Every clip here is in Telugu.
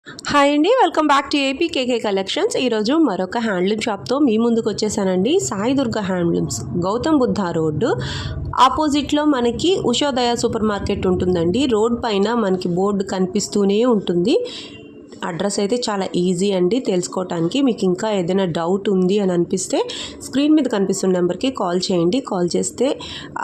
హాయ్ అండి, welcome back to APKK collections. ఈరోజు మరొక హ్యాండ్లూమ్ షాప్తో మీ ముందుకు వచ్చేసానండి. సాయి దుర్గా హ్యాండ్లూమ్స్, గౌతమ్ బుద్ధ రోడ్డు ఆపోజిట్లో మనకి ఉషోదయ సూపర్ మార్కెట్ ఉంటుందండి. రోడ్ పైన మనకి బోర్డు కనిపిస్తూనే ఉంటుంది. అడ్రస్ అయితే చాలా ఈజీ అండి తెలుసుకోవటానికి. మీకు ఇంకా ఏదైనా డౌట్ ఉంది అని అనిపిస్తే స్క్రీన్ మీద కనిపిస్తున్న నెంబర్కి కాల్ చేయండి. కాల్ చేస్తే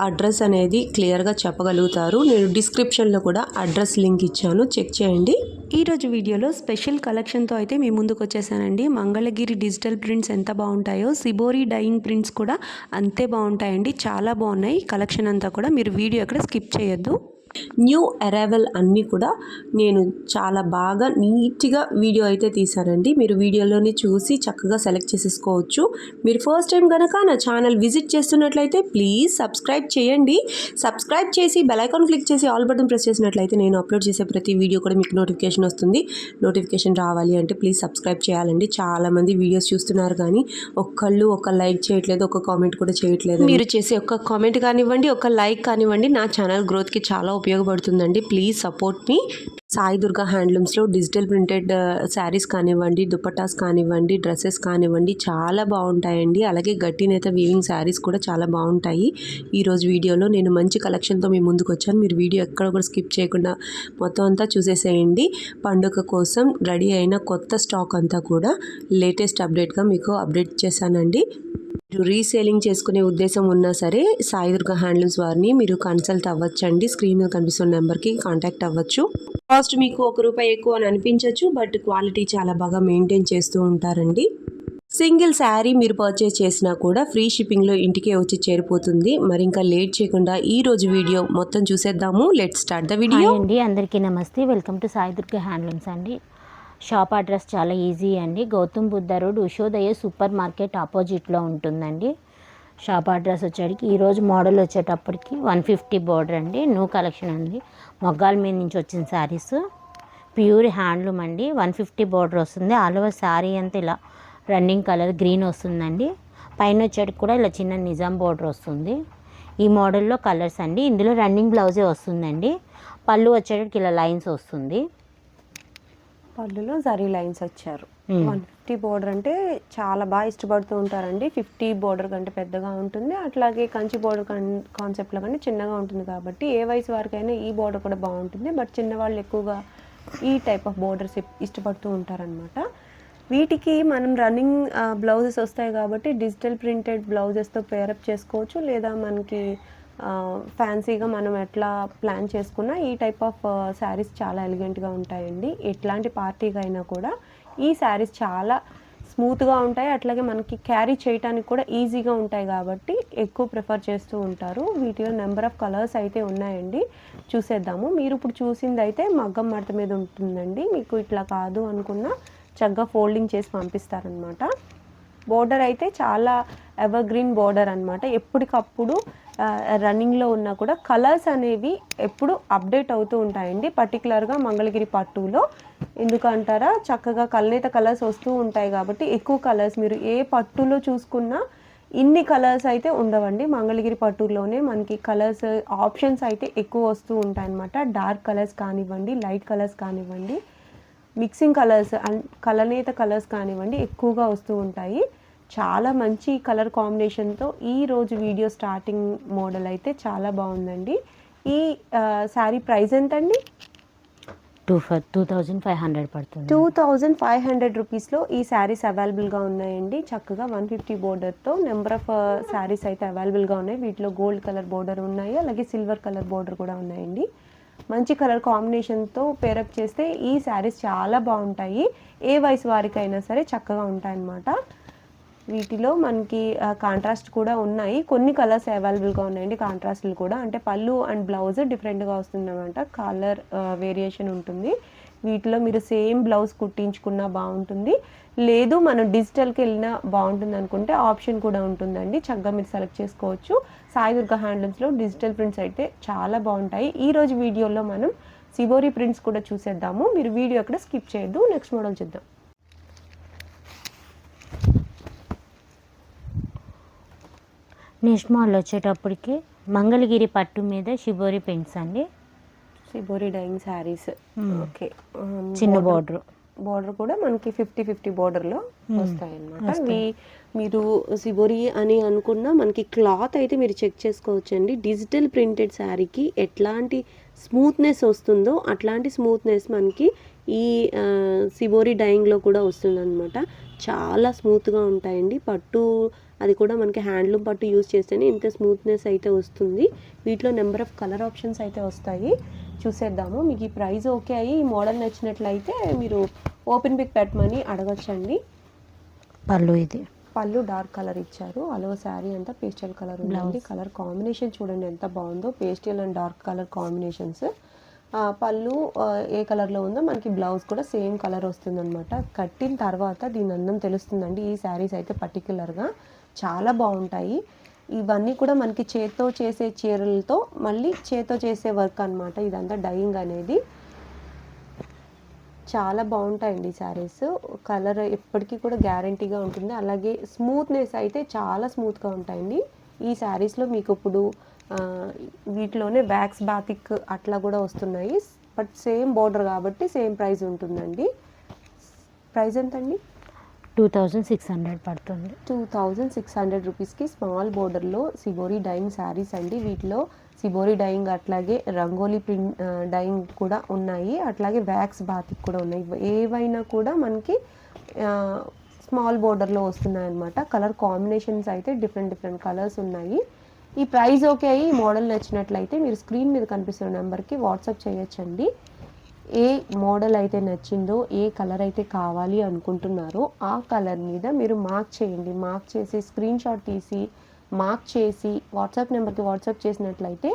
అడ్రస్ అనేది క్లియర్గా చెప్పగలుగుతారు. నేను డిస్క్రిప్షన్లో కూడా అడ్రస్ లింక్ ఇచ్చాను, చెక్ చేయండి. ఈరోజు వీడియోలో స్పెషల్ కలెక్షన్తో అయితే మీ ముందుకు వచ్చేసానండి. మంగళగిరి డిజిటల్ ప్రింట్స్ ఎంత బాగుంటాయో సిబోరి డైయింగ్ ప్రింట్స్ కూడా అంతే బాగుంటాయండి. చాలా బాగున్నాయి కలెక్షన్ అంతా కూడా. మీరు వీడియో ఎక్కడ స్కిప్ చేయొద్దు. న్యూ అరైవల్ అన్నీ కూడా నేను చాలా బాగా నీట్గా వీడియో అయితే తీశానండి. మీరు వీడియోలోనే చూసి చక్కగా సెలెక్ట్ చేసేసుకోవచ్చు. మీరు ఫస్ట్ టైం కనుక నా ఛానల్ విజిట్ చేస్తున్నట్లయితే ప్లీజ్ సబ్స్క్రైబ్ చేయండి. సబ్స్క్రైబ్ చేసి బెల్ ఐకాన్ క్లిక్ చేసి ఆల్ బటన్ ప్రెస్ చేసినట్లయితే నేను అప్లోడ్ చేసే ప్రతి వీడియో కూడా మీకు నోటిఫికేషన్ వస్తుంది. నోటిఫికేషన్ రావాలి అంటే ప్లీజ్ సబ్స్క్రైబ్ చేయాలండి. చాలామంది వీడియోస్ చూస్తున్నారు కానీ ఒక లైక్ చేయట్లేదు, ఒక కామెంట్ కూడా చేయట్లేదు. మీరు చేసే ఒక కామెంట్ కానివ్వండి, ఒక లైక్ కానివ్వండి, నా ఛానల్ గ్రోత్కి చాలా ఉపయోగపడుతుందండి. Please support me. Sai Durga హ్యాండ్లూమ్స్లో డిజిటల్ ప్రింటెడ్ శారీస్ కానివ్వండి, దుపట్టాస్ కానివ్వండి, డ్రెస్సెస్ కానివ్వండి చాలా బాగుంటాయండి. అలాగే గట్టి నేత వీవింగ్ శారీస్ కూడా చాలా బాగుంటాయి. ఈరోజు వీడియోలో నేను మంచి కలెక్షన్తో మీ ముందుకు వచ్చాను. మీరు వీడియో ఎక్కడ కూడా స్కిప్ చేయకుండా మొత్తం అంతా చూసేసేయండి. పండుగ కోసం రెడీ అయిన కొత్త స్టాక్ అంతా కూడా లేటెస్ట్ అప్డేట్గా మీకు అప్డేట్ చేశానండి. మీరు రీసేలింగ్ చేసుకునే ఉద్దేశం ఉన్నా సరే సాయి దుర్గా హ్యాండ్లూమ్స్ వారిని మీరు కన్సల్ట్ అవ్వచ్చండి. స్క్రీన్ మీద కనిపిస్తున్న నెంబర్కి కాంటాక్ట్ అవ్వచ్చు. కాస్ట్ మీకు ₹1 ఎక్కువ అని అనిపించవచ్చు, బట్ క్వాలిటీ చాలా బాగా మెయింటైన్ చేస్తూ ఉంటారండి. సింగిల్ శారీ మీరు పర్చేస్ చేసినా కూడా ఫ్రీ షిప్పింగ్లో ఇంటికే వచ్చి చేరిపోతుంది. మరి ఇంకా లేట్ చేయకుండా ఈ రోజు వీడియో మొత్తం చూసేద్దాము. Let start the video. అండి, అందరికీ నమస్తే. Welcome to Sai Durga handlooms అండి. షాప్ అడ్రస్ చాలా ఈజీ అండి. Gautam Buddha road Ushodaya super market ఆపోజిట్లో ఉంటుందండి. షాప్ అడ్రస్ వచ్చేటికి ఈరోజు మోడల్ వచ్చేటప్పటికి 150 బోర్డర్ అండి. న్యూ కలెక్షన్ అండి. మొగ్గాల మీద నుంచి వచ్చిన శారీస్, ప్యూర్ హ్యాండ్లూమ్ అండి. 150 బోర్డర్ వస్తుంది. ఆల్ ఓవర్ శారీ అంతా ఇలా రన్నింగ్ కలర్ గ్రీన్ వస్తుందండి. పైన వచ్చేటికి కూడా ఇలా చిన్న నిజాం బోర్డర్ వస్తుంది. ఈ మోడల్లో కలర్స్ అండి. ఇందులో రన్నింగ్ బ్లౌజే వస్తుందండి. పళ్ళు వచ్చేటికి ఇలా లైన్స్ వస్తుంది. పళ్ళులో జరీ లైన్స్ వచ్చారు. 150 బోర్డర్ అంటే చాలా బాగా ఇష్టపడుతూ ఉంటారండి. 50 బోర్డర్ కంటే పెద్దగా ఉంటుంది. అట్లాగే కంచి బోర్డర్ కాన్సెప్ట్లో కంటే చిన్నగా ఉంటుంది కాబట్టి ఏ వయసు వారికైనా ఈ బోర్డర్ కూడా బాగుంటుంది. బట్ చిన్నవాళ్ళు ఎక్కువగా ఈ టైప్ ఆఫ్ బోర్డర్స్ ఇష్టపడుతూ ఉంటారనమాట. వీటికి మనం రన్నింగ్ బ్లౌజెస్ వస్తాయి కాబట్టి డిజిటల్ ప్రింటెడ్ బ్లౌజెస్తో పేరప్ చేసుకోవచ్చు. లేదా మనకి ఫ్యాన్సీగా మనం ఎట్లా ప్లాన్ చేసుకున్నా ఈ టైప్ ఆఫ్ శారీస్ చాలా ఎలిగెంట్గా ఉంటాయండి. ఎట్లాంటి పార్టీకి అయినా కూడా ఈ శారీస్ చాలా స్మూత్గా ఉంటాయి. అట్లాగే మనకి క్యారీ చేయడానికి కూడా ఈజీగా ఉంటాయి కాబట్టి ఎక్కువ ప్రిఫర్ చేస్తూ ఉంటారు. వీటిలో నెంబర్ ఆఫ్ కలర్స్ అయితే ఉన్నాయండి, చూసేద్దాము. మీరు ఇప్పుడు చూసింది అయితే మగ్గం మడత మీద ఉంటుందండి. మీకు ఇట్లా కాదు అనుకున్నా చక్కగా ఫోల్డింగ్ చేసి పంపిస్తారనమాట. బోర్డర్ అయితే చాలా ఎవర్ గ్రీన్ బోర్డర్ అనమాట. ఎప్పటికప్పుడు రన్నింగ్లో ఉన్నా కూడా కలర్స్ అనేవి ఎప్పుడు అప్డేట్ అవుతూ ఉంటాయండి. పర్టికులర్గా మంగళగిరి పట్టులో ఎందుకంటారా, చక్కగా కల్నేత కలర్స్ వస్తూ ఉంటాయి కాబట్టి ఎక్కువ కలర్స్ మీరు ఏ పట్టులో చూసుకున్నా ఇన్ని కలర్స్ అయితే ఉండవండి. మంగళగిరి పట్టులోనే మనకి కలర్స్ ఆప్షన్స్ అయితే ఎక్కువ వస్తూ ఉంటాయన్నమాట. డార్క్ కలర్స్ కానివ్వండి, లైట్ కలర్స్ కానివ్వండి, మిక్సింగ్ కలర్స్ అండ్ కలనేత కలర్స్ కానివ్వండి ఎక్కువగా వస్తూ ఉంటాయి. చాలా మంచి కలర్ కాంబినేషన్తో ఈరోజు వీడియో స్టార్టింగ్ మోడల్ అయితే చాలా బాగుందండి. ఈ శారీ ప్రైస్ ఎంతండి? 2500 పడుతుంది. 2500 రూపీస్లో ఈ శారీస్ అవైలబుల్గా ఉన్నాయండి. చక్కగా 150 బోర్డర్తో నెంబర్ ఆఫ్ శారీస్ అయితే అవైలబుల్గా ఉన్నాయి. వీటిలో గోల్డ్ కలర్ బోర్డర్ ఉన్నాయి, అలాగే సిల్వర్ కలర్ బోర్డర్ కూడా ఉన్నాయండి. మంచి కలర్ కాంబినేషన్తో పేరప్ చేస్తే ఈ శారీస్ చాలా బాగుంటాయి. ఏ వయసు వారికైనా సరే చక్కగా ఉంటాయన్నమాట. వీటిలో మనకి కాంట్రాస్ట్ కూడా ఉన్నాయి. కొన్ని కలర్స్ అవైలబుల్గా ఉన్నాయండి కాంట్రాస్ట్లు కూడా. అంటే పళ్ళు అండ్ బ్లౌజ్ డిఫరెంట్గా వస్తుందన్నమాట. కలర్ వేరియేషన్ ఉంటుంది. వీటిలో మీరు సేమ్ బ్లౌజ్ కుట్టించుకున్నా బాగుంటుంది, లేదు మనం డిజిటల్కి వెళ్ళినా బాగుంటుంది అనుకుంటే ఆప్షన్ కూడా ఉంటుందండి. చక్కగా మీరు సెలెక్ట్ చేసుకోవచ్చు. సాయి దుర్గా హ్యాండ్లూమ్స్లో డిజిటల్ ప్రింట్స్ అయితే చాలా బాగుంటాయి. ఈరోజు వీడియోలో మనం సిబోరి ప్రింట్స్ కూడా చూసేద్దాము. మీరు వీడియో అక్కడ స్కిప్ చేయొద్దు. నెక్స్ట్ మోడల్ చూద్దాం. నెక్స్ట్ మోడల్ వచ్చేటప్పటికి మంగళగిరి పట్టు మీద షిబోరి ప్రింట్స్ అండి. Shibori dyeing sarees. ఓకే, చిన్న బోర్డర్ బోర్డర్ కూడా మనకి 50-50 బోర్డర్లో వస్తాయి అన్నమాట. మీరు సిబోరి అని అనుకున్న మనకి క్లాత్ అయితే మీరు చెక్ చేసుకోవచ్చండి. డిజిటల్ ప్రింటెడ్ శారీకి ఎట్లాంటి స్మూత్నెస్ వస్తుందో అట్లాంటి స్మూత్నెస్ మనకి ఈ సిబోరి డైయింగ్లో కూడా వస్తుందన్నమాట. చాలా స్మూత్గా ఉంటాయండి. పట్టు అది కూడా మనకి హ్యాండ్లూమ్ పట్టు యూస్ చేస్తేనే ఇంత స్మూత్నెస్ అయితే వస్తుంది. వీటిలో నెంబర్ ఆఫ్ కలర్ ఆప్షన్స్ అయితే వస్తాయి. చూసేద్దాము. మీకు ఈ ప్రైస్ ఓకే అయ్యి ఈ మోడల్ నచ్చినట్లయితే మీరు ఓపెన్ పిక్ పెట్టమని అడగచ్చండి. పళ్ళు డార్క్ కలర్ ఇచ్చారు. అలో శారీ అంతా పేస్టల్ కలర్ ఉందండి. కలర్ కాంబినేషన్ చూడండి ఎంత బాగుందో, pastel and dark colour combinations. పళ్ళు ఏ కలర్లో ఉందో మనకి బ్లౌజ్ కూడా సేమ్ కలర్ వస్తుందన్నమాట. కట్టిన తర్వాత దీని అందం తెలుస్తుందండి. ఈ శారీస్ అయితే పర్టికులర్గా చాలా బాగుంటాయి. ఇవన్నీ కూడా మనకి చేత్తో చేసే చీరలతో మళ్ళీ చేత్తో చేసే వర్క్ అనమాట. ఇదంతా డైయింగ్ అనేది చాలా బాగుంటాయండి ఈ శారీస్. కలర్ ఎప్పటికీ కూడా గ్యారంటీగా ఉంటుంది. అలాగే స్మూత్నెస్ అయితే చాలా స్మూత్గా ఉంటాయండి ఈ శారీస్లో. మీకు ఇప్పుడు వీటిలోనే వ్యాక్స్ బాతిక్ అట్లా కూడా వస్తున్నాయి. బట్ సేమ్ బోర్డర్ కాబట్టి సేమ్ ప్రైస్ ఉంటుందండి. ప్రైస్ ఎంతండి? 2600 పడుతుంది. 2600 రూపీస్కి స్మాల్ బోర్డర్లో సిబోరి డైయింగ్ శారీస్ అండి. వీటిలో సిబోరి డైయింగ్ అట్లాగే రంగోలీ ప్రింట్ డైయింగ్ కూడా ఉన్నాయి. అట్లాగే వ్యాక్స్ బాతిక్ కూడా ఉన్నాయి. ఏవైనా కూడా మనకి స్మాల్ బోర్డర్లో వస్తున్నాయి అన్నమాట. కలర్ కాంబినేషన్స్ అయితే డిఫరెంట్ కలర్స్ ఉన్నాయి. ఈ ప్రైస్ ఓకే అయ్యి ఈ మోడల్ నచ్చినట్లయితే మీరు స్క్రీన్ మీద కనిపిస్తున్న నెంబర్కి వాట్సాప్ చేయొచ్చండి. ఏ మోడల్ అయితే నచ్చిందో, ఏ కలర్ అయితే కావాలి అనుకుంటున్నారో ఆ కలర్ మీద మీరు మార్క్ చేయండి. మార్క్ చేసి స్క్రీన్ షాట్ తీసి మార్క్ చేసి వాట్సాప్ నెంబర్కి వాట్సాప్ చేసినట్లయితే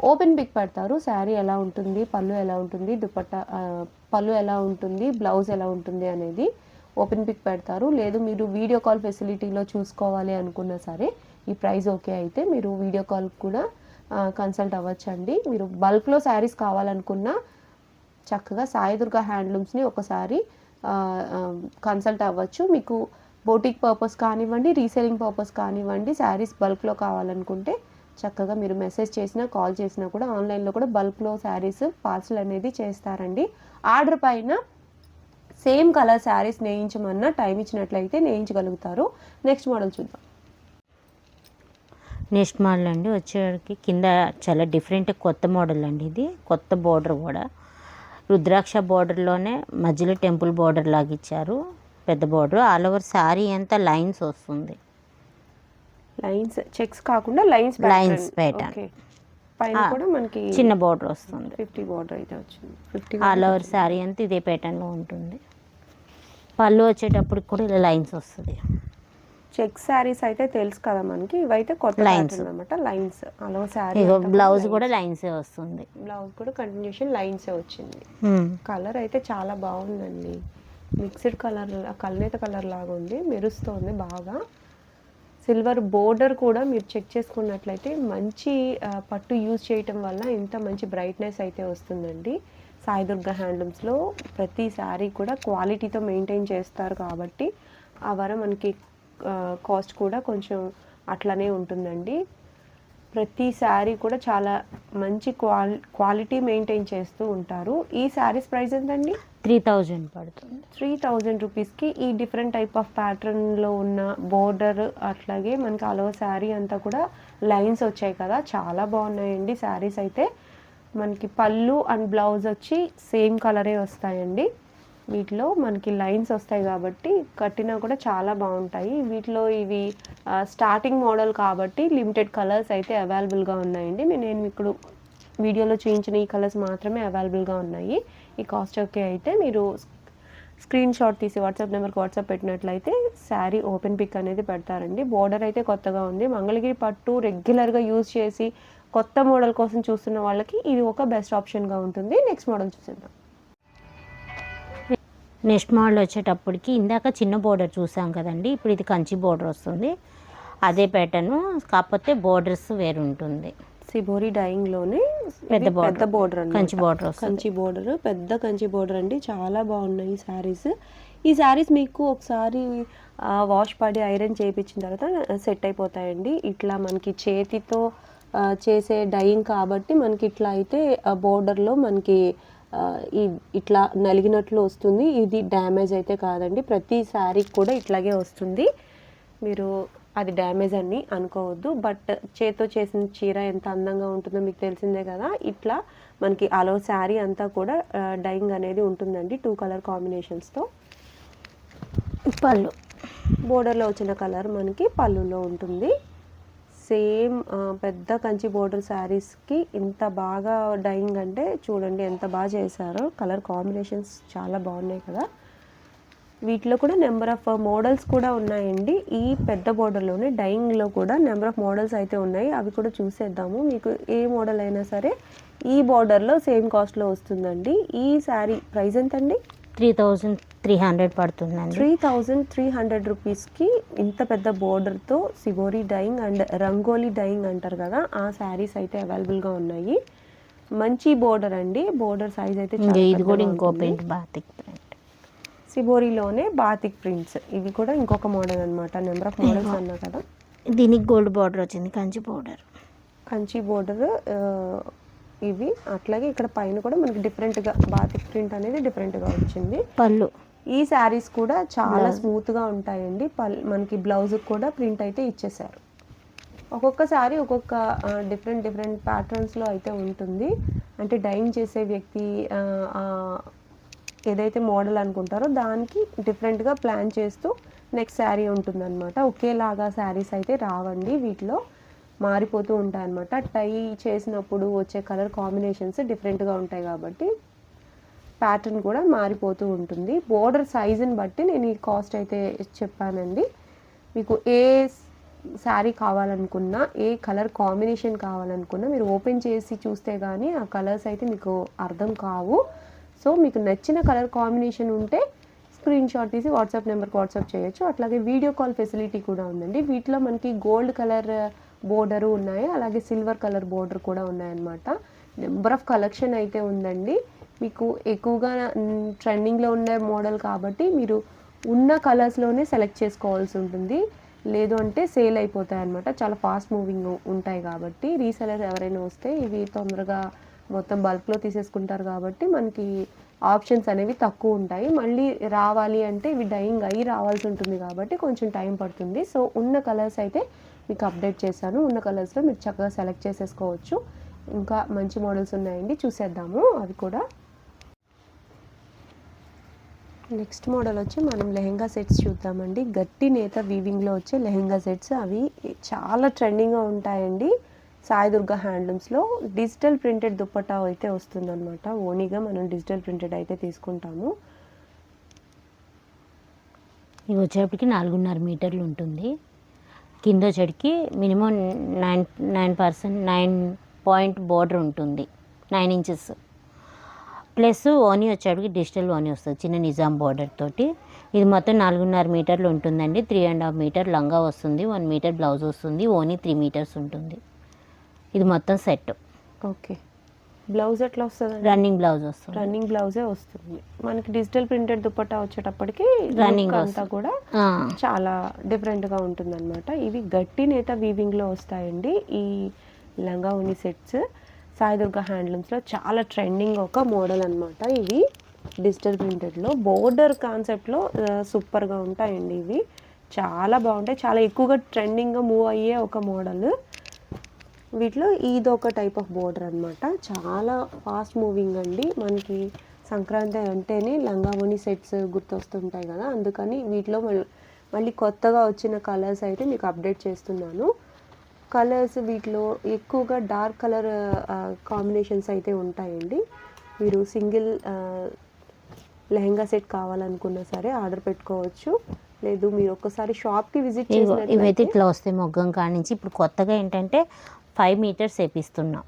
ఓపెన్ పిక్ పెడతారు. శారీ ఎలా ఉంటుంది, పళ్ళు ఎలా ఉంటుంది, దుపట్టా పళ్ళు ఎలా ఉంటుంది, బ్లౌజ్ ఎలా ఉంటుంది అనేది ఓపెన్ పిక్ పెడతారు. లేదు మీరు వీడియో కాల్ ఫెసిలిటీలో చూసుకోవాలి అనుకున్నా సరే ఈ ప్రైస్ ఓకే అయితే మీరు వీడియో కాల్ కూడా కన్సల్ట్ అవ్వచ్చండి. మీరు బల్క్లో శారీస్ కావాలనుకున్నా చక్కగా సాయి దుర్గా హ్యాండ్లూమ్స్ని ఒకసారి కన్సల్ట్ అవ్వచ్చు. మీకు బోటిక్ పర్పస్ కానివ్వండి, రీసేలింగ్ పర్పస్ కానివ్వండి, శారీస్ బల్క్లో కావాలనుకుంటే చక్కగా మీరు మెసేజ్ చేసినా కాల్ చేసినా కూడా ఆన్లైన్లో కూడా బల్క్లో శారీస్ పార్సల్ అనేది చేస్తారండి. ఆర్డర్ పైన సేమ్ కలర్ శారీస్ నేయించమన్నా టైం ఇచ్చినట్లయితే నేయించగలుగుతారు. నెక్స్ట్ మోడల్ చూద్దాం. నెక్స్ట్ మోడల్ అండి వచ్చేటికి కింద చాలా డిఫరెంట్ కొత్త మోడల్ అండి. ఇది కొత్త బోర్డర్ కూడా రుద్రాక్ష బోర్డర్లోనే మధ్యలో టెంపుల్ బోర్డర్ లాగా ఇచ్చారు. పెద్ద బోర్డర్ ఆల్ ఓవర్ శారీ అంతా లైన్స్ వస్తుంది. లైన్స్ చెక్స్ కాకుండా లైన్స్ ప్యాటర్న్ పైన కూడా మనకి చిన్న బోర్డర్ వస్తుంది. 50 బోర్డర్ అయితే వచ్చింది. 50 ఆల్ ఓవర్ శారీ అంతా ఇదే ప్యాటర్న్లో ఉంటుంది. పళ్ళు వచ్చేటప్పుడు కూడా ఇలా లైన్స్ వస్తుంది. చెక్ శారీస్ అయితే తెలుసు కదా మనకి, ఇవైతే కొత్త లైన్స్ అన్నమాట. లైన్స్ అలా శారీ బ్లౌజ్ కూడా లైన్సే వస్తుంది. బ్లౌజ్ కూడా కంటిన్యూషన్ లైన్సే వచ్చింది. కలర్ అయితే చాలా బాగుందండి. మిక్స్డ్ కలర్, కల్నేత కలర్ లాగా ఉంది, మెరుస్తోంది బాగా. సిల్వర్ బోర్డర్ కూడా మీరు చెక్ చేసుకున్నట్లయితే మంచి పట్టు యూజ్ చేయటం వల్ల ఇంత మంచి బ్రైట్నెస్ అయితే వస్తుందండి. సాయి దుర్గా హ్యాండ్లూమ్స్లో ప్రతి శారీ కూడా క్వాలిటీతో మెయింటైన్ చేస్తారు కాబట్టి ఆ వరం మనకి కాస్ట్ కూడా కొంచెం అట్లనే ఉంటుందండి. ప్రతి శారీ కూడా చాలా మంచి క్వాలిటీ మెయింటైన్ చేస్తూ ఉంటారు. ఈ శారీస్ ప్రైస్ ఎంతండి? 3000 పడుతుంది. 3000 రూపీస్కి ఈ డిఫరెంట్ టైప్ ఆఫ్ ప్యాటర్న్లో ఉన్న బోర్డర్ అట్లాగే మనకి అలో శారీ అంతా కూడా లైన్స్ వచ్చాయి కదా, చాలా బాగున్నాయండి శారీస్ అయితే. మనకి పళ్ళు అండ్ బ్లౌజ్ వచ్చి సేమ్ కలరే వస్తాయండి. వీటిలో మనకి లైన్స్ వస్తాయి కాబట్టి కట్టినా కూడా చాలా బాగుంటాయి. వీటిలో ఇవి స్టార్టింగ్ మోడల్ కాబట్టి లిమిటెడ్ కలర్స్ అయితే అవైలబుల్గా ఉన్నాయండి. నేను ఇప్పుడు వీడియోలో చూపించిన ఈ కలర్స్ మాత్రమే అవైలబుల్గా ఉన్నాయి. ఈ కాస్ట్ ఓకే అయితే మీరు స్క్రీన్ షాట్ తీసి వాట్సాప్ నెంబర్కి వాట్సాప్ పెట్టినట్లయితే శారీ ఓపెన్ పిక్ అనేది పెడతారండి. బోర్డర్ అయితే కొత్తగా ఉంది. మంగళగిరి పట్టు రెగ్యులర్గా యూజ్ చేసి కొత్త మోడల్ కోసం చూస్తున్న వాళ్ళకి ఇది ఒక బెస్ట్ ఆప్షన్గా ఉంటుంది. నెక్స్ట్ మోడల్ చూసేద్దాం. నెక్స్ట్ మోడల్ వచ్చేటప్పటికి ఇందాక చిన్న బోర్డర్ చూసాం కదండి, ఇప్పుడు ఇది కంచి బోర్డర్ వస్తుంది. అదే ప్యాటర్న్ కాకపోతే బోర్డర్స్ వేరు ఉంటుంది. సిబోరి డైయింగ్లోనే పెద్ద border Kanchi border, Kanchi border, పెద్ద కంచి బోర్డర్ అండి. చాలా బాగున్నాయి ఈ శారీస్. ఈ శారీస్ మీకు ఒకసారి వాష్ పడి ఐరన్ చేయించిన తర్వాత సెట్ అయిపోతాయండి. ఇట్లా మనకి చేతితో చేసే డైయింగ్ కాబట్టి మనకి ఇట్లా అయితే బోర్డర్లో మనకి ఇట్లా నలిగినట్లు వస్తుంది. ఇది డ్యామేజ్ అయితే కాదండి, ప్రతి శారీకి కూడా ఇట్లాగే వస్తుంది. మీరు అది డ్యామేజ్ అని అనుకోవద్దు. బట్ చేత్తో చేసిన చీర ఎంత అందంగా ఉంటుందో మీకు తెలిసిందే కదా. ఇట్లా మనకి అలో శారీ అంతా కూడా డైయింగ్ అనేది ఉంటుందండి 2 కలర్ కాంబినేషన్స్తో. పళ్ళు బోర్డర్లో వచ్చిన కలర్ మనకి పళ్ళులో ఉంటుంది. సేమ్ పెద్ద కంచి బోర్డర్ శారీస్కి ఇంత బాగా డైయింగ్ అంటే చూడండి ఎంత బాగా చేశారో. కలర్ కాంబినేషన్స్ చాలా బాగున్నాయి కదా. వీటిలో కూడా నెంబర్ ఆఫ్ మోడల్స్ కూడా ఉన్నాయండి. ఈ పెద్ద బోర్డర్లోనే డైయింగ్లో కూడా నెంబర్ ఆఫ్ మోడల్స్ అయితే ఉన్నాయి. అవి కూడా చూసేద్దాము. మీకు ఏ మోడల్ అయినా సరే ఈ బోర్డర్లో సేమ్ కాస్ట్లో వస్తుందండి. ఈ శారీ ప్రైస్ ఎంతండి? 3300 పడుతుందండి. 3300 రూపీస్కి ఇంత పెద్ద బోర్డర్తో shibori dyeing and rangoli dyeing అంటారు కదా, ఆ శారీస్ అయితే అవైలబుల్గా ఉన్నాయి. మంచి బోర్డర్ అండి. బోర్డర్ సైజ్ అయితే ఇది కూడా ఇంకో ప్రింట్ బాతిక్ ప్రింట్, సిబోరిలోనే బాతిక్ ప్రింట్స్. ఇవి కూడా ఇంకొక మోడల్ అనమాట. నెంబర్ ఆఫ్ మోడల్స్ అన్నా కదా. దీనికి గోల్డ్ బార్డర్ వచ్చింది, కంచి బోర్డర్. కంచి బోర్డర్ ఇవి. అట్లాగే ఇక్కడ పైన కూడా మనకి డిఫరెంట్గా బాతిక్ ప్రింట్ అనేది డిఫరెంట్గా వచ్చింది. పళ్ళు ఈ శారీస్ కూడా చాలా స్మూత్గా ఉంటాయండి. మనకి బ్లౌజ్కి కూడా ప్రింట్ అయితే ఇచ్చేసారు. ఒక్కొక్క శారీ ఒక్కొక్క డిఫరెంట్ ప్యాటర్న్స్లో అయితే ఉంటుంది. అంటే డైయింగ్ చేసే వ్యక్తి ఏదైతే మోడల్ అనుకుంటారో దానికి డిఫరెంట్గా ప్లాన్ చేస్తూ నెక్స్ట్ శారీ ఉంటుందన్నమాట. ఒకేలాగా శారీస్ అయితే రావండి, వీటిలో మారిపోతూ ఉంటాయన్నమాట. టై చేసినప్పుడు వచ్చే కలర్ కాంబినేషన్స్ డిఫరెంట్గా ఉంటాయి కాబట్టి ప్యాటర్న్ కూడా మారిపోతూ ఉంటుంది. బోర్డర్ సైజుని బట్టి నేను ఈ కాస్ట్ అయితే చెప్పానండి. మీకు ఏ శారీ కావాలనుకున్నా, ఏ కలర్ కాంబినేషన్ కావాలనుకున్నా మీరు ఓపెన్ చేసి చూస్తే కానీ ఆ కలర్స్ అయితే మీకు అర్థం కావు. సో మీకు నచ్చిన కలర్ కాంబినేషన్ ఉంటే స్క్రీన్ షాట్ తీసి వాట్సాప్ నెంబర్కి వాట్సాప్ చేయొచ్చు. అట్లాగే వీడియో కాల్ ఫెసిలిటీ కూడా ఉందండి. వీటిలో మనకి గోల్డ్ కలర్ బోర్డరు ఉన్నాయి, అలాగే సిల్వర్ కలర్ బోర్డర్ కూడా ఉన్నాయన్నమాట. నెంబర్ ఆఫ్ కలెక్షన్ అయితే ఉందండి. మీకు ఎక్కువగా ట్రెండింగ్లో ఉండే మోడల్ కాబట్టి మీరు ఉన్న కలర్స్లోనే సెలెక్ట్ చేసుకోవాల్సి ఉంటుంది. లేదు అంటే సేల్ అయిపోతాయి అన్నమాట. చాలా ఫాస్ట్ మూవింగ్ ఉంటాయి కాబట్టి రీసెలర్ ఎవరైనా వస్తే ఇవి తొందరగా మొత్తం బల్క్లో తీసేసుకుంటారు కాబట్టి మనకి ఆప్షన్స్ అనేవి తక్కువ ఉంటాయి. మళ్ళీ రావాలి అంటే ఇవి డైయింగ్ అయ్యి రావాల్సి ఉంటుంది కాబట్టి కొంచెం టైం పడుతుంది. సో ఉన్న కలర్స్ అయితే మీకు అప్డేట్ చేశాను. ఉన్న కలర్స్లో మీరు చక్కగా సెలెక్ట్ చేసేసుకోవచ్చు. ఇంకా మంచి మోడల్స్ ఉన్నాయండి, చూసేద్దాము అవి కూడా. నెక్స్ట్ మోడల్ వచ్చి మనం లెహెంగా సెట్స్ చూద్దామండి. గట్టి నేత వీవింగ్లో వచ్చే లెహెంగా సెట్స్. అవి చాలా ట్రెండింగ్గా ఉంటాయండి. సాయి దుర్గా హ్యాండ్లూమ్స్లో డిజిటల్ ప్రింటెడ్ దుప్పట్టా అయితే వస్తుందన్నమాట. ఓనీగా మనం డిజిటల్ ప్రింటెడ్ అయితే తీసుకుంటాము. ఇవి వచ్చేప్పటికి 4.5 మీటర్లు ఉంటుంది. కింద వచ్చేటికి మినిమం 9 పాయింట్ బోర్డర్ ఉంటుంది, 9 ఇంచెస్. ప్లస్ ఓనీ వచ్చేటికి డిజిటల్ ఓనీ వస్తుంది చిన్న నిజాం బోర్డర్ తోటి. ఇది మొత్తం 4.5 మీటర్లు ఉంటుందండి. 3.5 మీటర్ లంగా వస్తుంది, 1 మీటర్ బ్లౌజ్ వస్తుంది, ఓనీ 3 మీటర్స్ ఉంటుంది. ఇది మొత్తం సెట్. ఓకే, బ్లౌజ్ ఎట్లా వస్తుంది? రన్నింగ్ బ్లౌజ్ వస్తుంది. రన్నింగ్ బ్లౌజే వస్తుంది మనకి. డిజిటల్ ప్రింటెడ్ దుపట్టా వచ్చేటప్పటికి రన్నింగ్ అంతా కూడా చాలా డిఫరెంట్గా ఉంటుందన్నమాట. ఇవి గట్టి నేత వీవింగ్లో వస్తాయండి ఈ లంగా ఉన్ని సెట్స్. సాయి దుర్గా హ్యాండ్లూమ్స్లో చాలా ట్రెండింగ్ ఒక మోడల్ అనమాట. ఇవి డిజిటల్ ప్రింటెడ్లో బోర్డర్ కాన్సెప్ట్లో సూపర్గా ఉంటాయండి. ఇవి చాలా బాగుంటాయి, చాలా ఎక్కువగా ట్రెండింగ్గా మూవ్ అయ్యే ఒక మోడల్. వీటిలో ఇదొక టైప్ ఆఫ్ బోర్డర్ అనమాట. చాలా ఫాస్ట్ మూవింగ్ అండి. మనకి సంక్రాంతి అంటేనే లంగా ఓణి సెట్స్ గుర్తొస్తుంటాయి కదా, అందుకని వీటిలో మళ్ళీ కొత్తగా వచ్చిన కలర్స్ అయితే మీకు అప్డేట్ చేస్తున్నాను. కలర్స్ వీటిలో ఎక్కువగా డార్క్ కలర్ కాంబినేషన్స్ అయితే ఉంటాయండి. మీరు సింగిల్ లెహంగా సెట్ కావాలనుకున్నా సరే ఆర్డర్ పెట్టుకోవచ్చు. లేదు మీరు ఒక్కసారి షాప్కి విజిట్ చేసినట్లయితే ఇవైతే ఇట్లా వస్తాయి మొగ్గం కానించి. ఇప్పుడు కొత్తగా ఏంటంటే 5 మీటర్స్ వేపిస్తున్నాం.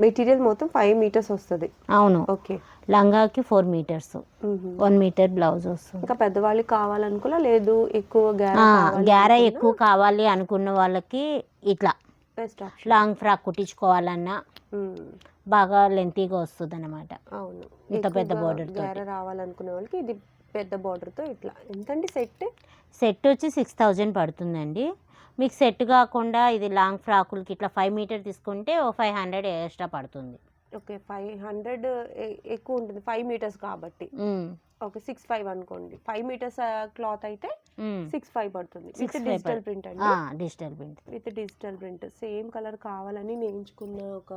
మెటీరియల్ మొత్తం 5 మీటర్స్ వస్తుంది. అవును. ఓకే, లంగాకి 4 మీటర్స్, 1 మీటర్ బ్లౌజ్ వస్తుంది. ఇంకా పెద్దవాళ్ళకి కావాలనుకున్నా, లేదు ఎక్కువ గ్యారా ఎక్కువ కావాలి అనుకున్న వాళ్ళకి ఇట్లా లాంగ్ ఫ్రాక్ కుట్టించుకోవాలన్నా బాగా లెంతీగా వస్తుంది అనమాట. అవును, ఇంత పెద్ద బోర్డర్ గ్యారా రావాలనుకునే వాళ్ళకి ఇది పెద్ద బోర్డర్తో ఇట్లా. ఎంతండి సెట్ వచ్చి 6000 పడుతుందండి. మీకు సెట్ కాకుండా ఇది లాంగ్ ఫ్రాకులకి ఇట్లా 5 మీటర్ తీసుకుంటే 500 ఎక్స్ట్రా పడుతుంది. ఓకే 500 ఎక్కువ ఉంటుంది 5 మీటర్స్ కాబట్టి. ఓకే 6,500 అనుకోండి. 5 మీటర్స్ క్లాత్ అయితే 6,500 పడుతుంది. విత్ డిజిటల్ ప్రింట్ అండి. Digital print with digital print same colour కావాలని నేయించుకున్న ఒక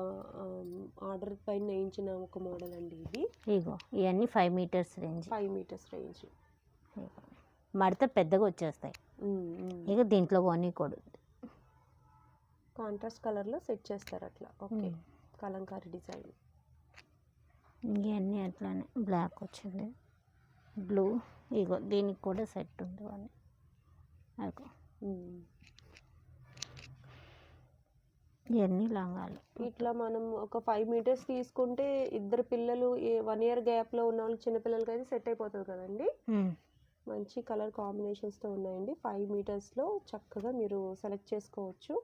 ఆర్డర్ పైన నేయించిన ఒక మోడల్ అండి ఇది. ఇగో ఇవన్నీ 5 మీటర్స్ రేంజ్. 5 metres range. మడత పెద్దగా వచ్చేస్తాయి. ఇక దీంట్లో కొన్ని కూడా కాంట్రాస్ట్ కలర్లో సెట్ చేస్తారు అట్లా. Okay Kalamkari design. ఇవన్నీ అట్లానే బ్లాక్ వచ్చింది, బ్లూ. ఇగో దీనికి కూడా సెట్ ఉంది వాళ్ళు. అగో ఇవన్నీ లంగాలు. ఇట్లా మనం ఒక 5 మీటర్స్ తీసుకుంటే ఇద్దరు పిల్లలు 1 ఇయర్ గ్యాప్లో ఉన్న వాళ్ళు చిన్నపిల్లలకి అయితే సెట్ అయిపోతుంది కదండి. మంచి కలర్ కాంబినేషన్స్తో ఉన్నాయండి. 5 మీటర్స్లో చక్కగా మీరు సెలెక్ట్ చేసుకోవచ్చు.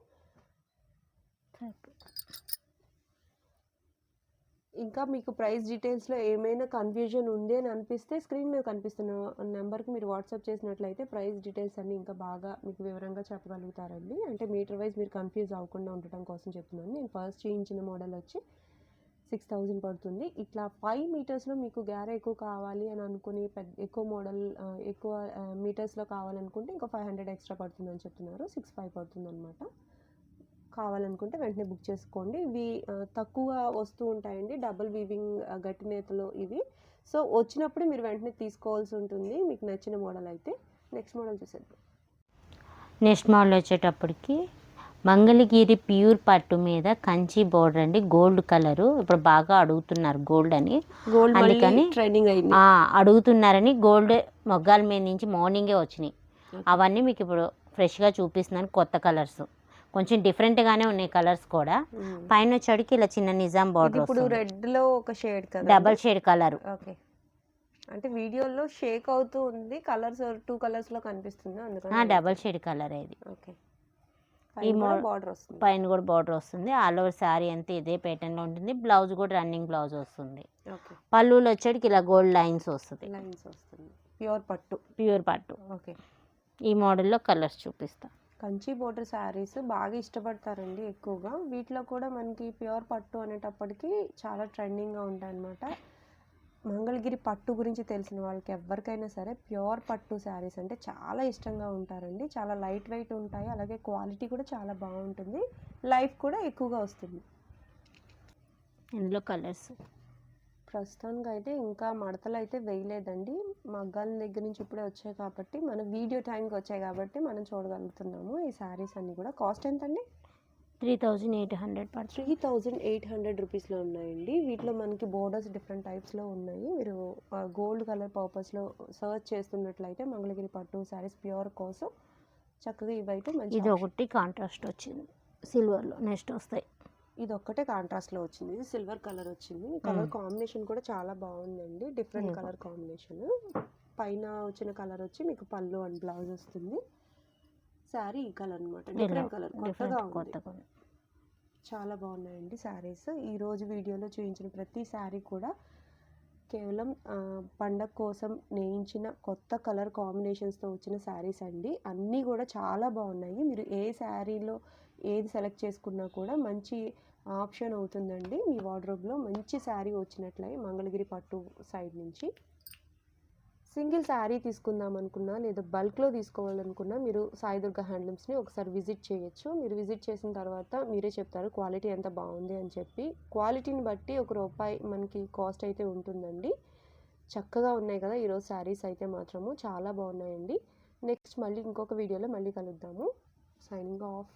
ఇంకా మీకు ప్రైస్ డీటెయిల్స్లో ఏమైనా కన్ఫ్యూజన్ ఉంది అని అనిపిస్తే స్క్రీన్ మీద కనిపిస్తున్న నెంబర్కి మీరు వాట్సాప్ చేసినట్లయితే ప్రైస్ డీటెయిల్స్ అన్నీ ఇంకా బాగా మీకు వివరంగా చెప్పగలుగుతారండి. అంటే మీటర్ వైజ్ మీరు కన్ఫ్యూజ్ అవ్వకుండా ఉండటం కోసం చెప్తున్నాను. నేను ఫస్ట్ చేయించిన మోడల్ వచ్చి 6,000 పడుతుంది. ఇట్లా 5 మీటర్స్లో మీకు గ్యార ఎక్కువ కావాలి అని అనుకుని ఎక్కువ మోడల్ ఎక్కువ మీటర్స్లో కావాలనుకుంటే ఇంకా 500 ఎక్స్ట్రా పడుతుంది అని చెప్తున్నారు. 6,500 పడుతుంది అనమాట. కావాలనుకుంటే వెంటనే బుక్ చేసుకోండి. ఇవి తక్కువ వస్తూ ఉంటాయండి. డబుల్ వీవింగ్ గట్టి నేతలో ఇవి. సో వచ్చినప్పుడు మీరు వెంటనే తీసుకోవాల్సి ఉంటుంది మీకు నచ్చిన మోడల్ అయితే. నెక్స్ట్ మోడల్ చూసేద్దాం. నెక్స్ట్ మోడల్ వచ్చేటప్పటికి మంగళగిరి ప్యూర్ పట్టు మీద కంచి బోర్డర్ అండి. గోల్డ్ కలరు ఇప్పుడు బాగా అడుగుతున్నారు గోల్డ్ అని. గోల్డ్ అందుకని ట్రెండింగ్ అయింది. అడుగుతున్నారని గోల్డ్ మొగ్గాల మీద నుంచి మార్నింగే వచ్చినాయి. అవన్నీ మీకు ఇప్పుడు ఫ్రెష్గా చూపిస్తున్నాను. కొత్త కలర్స్ కొంచెం డిఫరెంట్గానే ఉన్నాయి కలర్స్ కూడా. పైన వచ్చేటికి ఇలా చిన్న నిజాం బార్డర్. ఇప్పుడు రెడ్లో ఒక షేడ్ కదా, డబల్ షేడ్ కలర్. ఓకే అంటే వీడియోలో షేక్ అవుతూ ఉంది. కలర్స్ 2 కలర్స్లో కనిపిస్తుంది అందుకని డబల్ షేడ్ కలర్ ఇది. ఓకే ఈ బార్డర్ వస్తుంది, పైన కూడా బార్డర్ వస్తుంది. ఆల్ ఓవర్ శారీ అంతా ఇదే ప్యాటర్న్లో ఉంటుంది. బ్లౌజ్ కూడా రన్నింగ్ బ్లౌజ్ వస్తుంది. పళ్ళులో వచ్చేటికి ఇలా గోల్డ్ లైన్స్ వస్తుంది. ప్యూర్ పట్టు. ప్యూర్ పట్టు. ఓకే ఈ మోడల్లో కలర్స్ చూపిస్తా. కంచి బోర్డర్ శారీస్ బాగా ఇష్టపడతారండి ఎక్కువగా. వీటిలో కూడా మనకి ప్యూర్ పట్టు అనేటప్పటికి చాలా ట్రెండింగ్గా ఉంటాయి అన్నమాట. మంగళగిరి పట్టు గురించి తెలిసిన వాళ్ళకి ఎవరికైనా సరే ప్యూర్ పట్టు శారీస్ అంటే చాలా ఇష్టంగా ఉంటారండి. చాలా లైట్ వెయిట్ ఉంటాయి, అలాగే క్వాలిటీ కూడా చాలా బాగుంటుంది, లైఫ్ కూడా ఎక్కువగా వస్తుంది. ఇందులో కలర్స్ ప్రస్తుతానికి అయితే ఇంకా మడతలు అయితే వేయలేదండి. మగ్గాల దగ్గర నుంచి ఇప్పుడే వచ్చాయి కాబట్టి మన వీడియో టైంకి వచ్చాయి కాబట్టి మనం చూడగలుగుతున్నాము. ఈ శారీస్ అన్నీ కూడా కాస్ట్ ఎంతండి? 3,800 పడుతుంది. 3,800 రూపీస్లో ఉన్నాయండి. వీటిలో మనకి బోర్డర్స్ డిఫరెంట్ టైప్స్లో ఉన్నాయి. మీరు గోల్డ్ కలర్ పర్పస్లో సర్చ్ చేస్తున్నట్లయితే మంగళగిరి పట్టు శారీస్ ప్యూర్ కోసం చక్కగా ఇవైతే మంచి. ఇది ఒకటి కాంట్రాస్ట్ వచ్చింది సిల్వర్లో. నెక్స్ట్ వస్తాయి. ఇది ఒక్కటే కాంట్రాస్ట్లో వచ్చింది, ఇది సిల్వర్ కలర్ వచ్చింది. కలర్ కాంబినేషన్ కూడా చాలా బాగుందండి, డిఫరెంట్ కలర్ కాంబినేషన్. పైన వచ్చిన కలర్ వచ్చి మీకు పళ్ళు అండ్ బ్లౌజ్ వస్తుంది. శారీ ఈ కలర్ అనమాట, డిఫరెంట్ కలర్, కొత్తగా ఉంది. చాలా బాగున్నాయండి శారీస్. ఈరోజు వీడియోలో చూపించిన ప్రతి శారీ కూడా కేవలం పండగ కోసం నేయించిన కొత్త కలర్ కాంబినేషన్స్తో వచ్చిన శారీస్ అండి. అన్నీ కూడా చాలా బాగున్నాయి. మీరు ఏ శారీలో ఏది సెలెక్ట్ చేసుకున్నా కూడా మంచి ఆప్షన్ అవుతుందండి. మీ వార్డ్రోబ్లో మంచి శారీ వచ్చినట్లయి మంగళగిరి పట్టు సైడ్ నుంచి. సింగిల్ శారీ తీసుకుందాం అనుకున్నా లేదా బల్క్లో తీసుకోవాలనుకున్నా మీరు సాయి దుర్గా హ్యాండ్లూమ్స్ని ఒకసారి విజిట్ చేయొచ్చు. మీరు విజిట్ చేసిన తర్వాత మీరే చెప్తారు క్వాలిటీ ఎంత బాగుంది అని చెప్పి. క్వాలిటీని బట్టి ₹1 మనకి కాస్ట్ అయితే ఉంటుందండి. చక్కగా ఉన్నాయి కదా ఈరోజు శారీస్ అయితే మాత్రము చాలా బాగున్నాయండి. నెక్స్ట్ మళ్ళీ ఇంకొక వీడియోలో మళ్ళీ కలుద్దాము. Signing off.